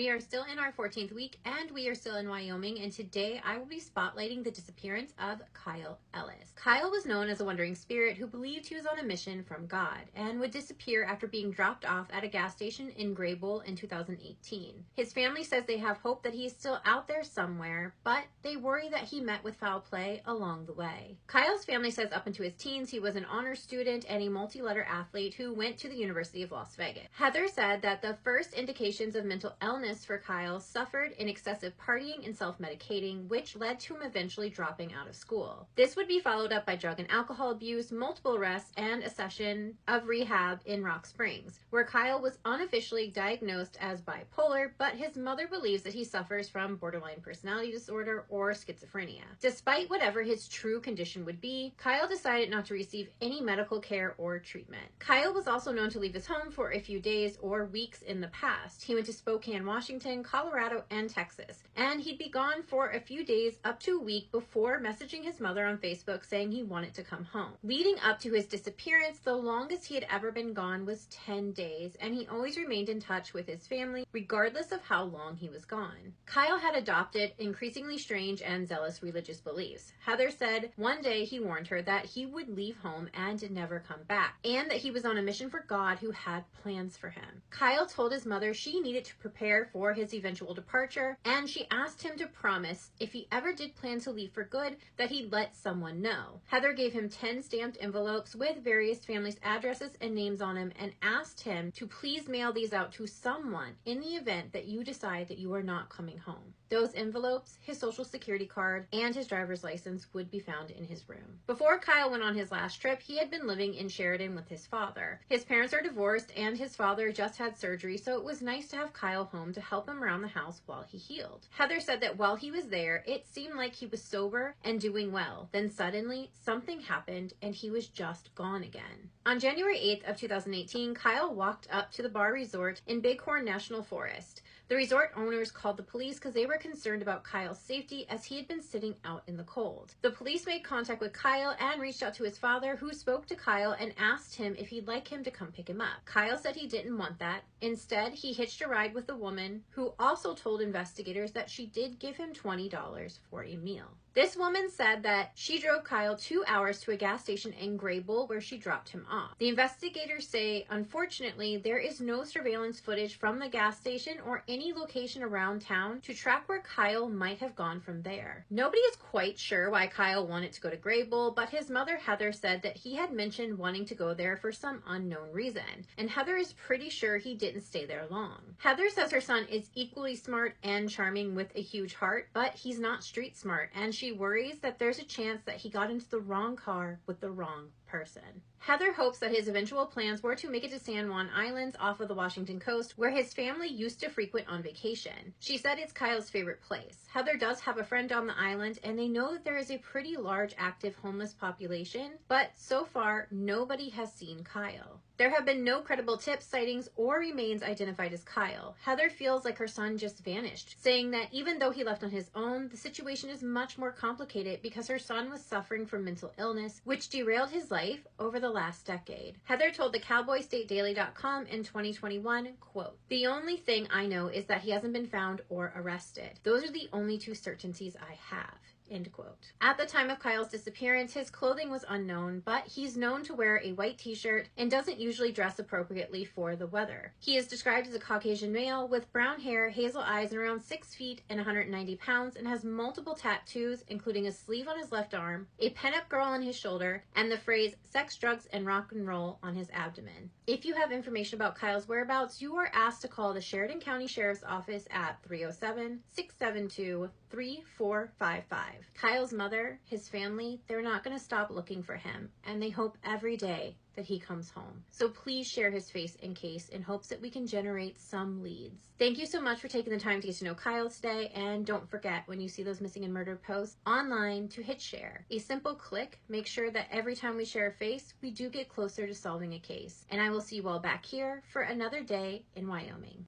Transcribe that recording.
We are still in our 14th week and we are still in Wyoming, and today I will be spotlighting the disappearance of Kyle Ellis. Kyle was known as a wandering spirit who believed he was on a mission from God and would disappear after being dropped off at a gas station in Grable in 2018. His family says they have hope that he is still out there somewhere, but they worry that he met with foul play along the way. Kyle's family says up into his teens he was an honor student and a multi-letter athlete who went to the University of Las Vegas. Heather said that the first indications of mental illness for Kyle suffered in excessive partying and self-medicating, which led to him eventually dropping out of school. This would be followed up by drug and alcohol abuse, multiple arrests, and a session of rehab in Rock Springs, where Kyle was unofficially diagnosed as bipolar, but his mother believes that he suffers from borderline personality disorder or schizophrenia. Despite whatever his true condition would be, Kyle decided not to receive any medical care or treatment. Kyle was also known to leave his home for a few days or weeks in the past. He went to Spokane, Washington, Colorado, and Texas, and he'd be gone for a few days up to a week before messaging his mother on Facebook saying he wanted to come home. Leading up to his disappearance, the longest he had ever been gone was 10 days, and he always remained in touch with his family regardless of how long he was gone. Kyle had adopted increasingly strange and zealous religious beliefs. Heather said one day he warned her that he would leave home and never come back, and that he was on a mission for God who had plans for him. Kyle told his mother she needed to prepare for his eventual departure, and she asked him to promise if he ever did plan to leave for good that he'd let someone know. Heather gave him 10 stamped envelopes with various families' addresses and names on them and asked him to please mail these out to someone in the event that you decide that you are not coming home. Those envelopes, his social security card, and his driver's license would be found in his room. Before Kyle went on his last trip, he had been living in Sheridan with his father. His parents are divorced and his father just had surgery, so it was nice to have Kyle home to help him around the house while he healed. Heather said that while he was there, it seemed like he was sober and doing well. Then suddenly, something happened and he was just gone again. On January 8th of 2018, Kyle walked up to the bar resort in Bighorn National Forest. The resort owners called the police because they were concerned about Kyle's safety as he had been sitting out in the cold. The police made contact with Kyle and reached out to his father, who spoke to Kyle and asked him if he'd like him to come pick him up. Kyle said he didn't want that. Instead, he hitched a ride with a woman who also told investigators that she did give him $20 for a meal. This woman said that she drove Kyle 2 hours to a gas station in Grable where she dropped him off. The investigators say, unfortunately, there is no surveillance footage from the gas station or any location around town to track where Kyle might have gone from there. Nobody is quite sure why Kyle wanted to go to Grable, but his mother Heather said that he had mentioned wanting to go there for some unknown reason, and Heather is pretty sure he didn't stay there long. Heather says her son is equally smart and charming with a huge heart, but he's not street smart, and she worries that there's a chance that he got into the wrong car with the wrong person. Heather hopes that his eventual plans were to make it to San Juan Islands off of the Washington coast, where his family used to frequent on vacation. She said it's Kyle's favorite place. Heather does have a friend on the island, and they know that there is a pretty large active homeless population, but so far, nobody has seen Kyle. There have been no credible tips, sightings, or remains identified as Kyle. Heather feels like her son just vanished, saying that even though he left on his own, the situation is much more complicated because her son was suffering from mental illness, which derailed his life over the last decade. Heather told the CowboyStateDaily.com in 2021, quote, "The only thing I know is that he hasn't been found or arrested. Those are the only two certainties I have." End quote. At the time of Kyle's disappearance, his clothing was unknown, but he's known to wear a white t-shirt and doesn't usually dress appropriately for the weather. He is described as a Caucasian male with brown hair, hazel eyes, and around 6 feet and 190 pounds, and has multiple tattoos, including a sleeve on his left arm, a pinup girl on his shoulder, and the phrase sex, drugs, and rock and roll on his abdomen. If you have information about Kyle's whereabouts, you are asked to call the Sheridan County Sheriff's Office at 307-672-3455. Kyle's mother, his family, they're not going to stop looking for him, and they hope every day that he comes home. So please share his face and case in hopes that we can generate some leads. Thank you so much for taking the time to get to know Kyle today, and don't forget when you see those missing and murdered posts online to hit share. A simple click makes sure that every time we share a face, we do get closer to solving a case. And I will see you all back here for another day in Wyoming.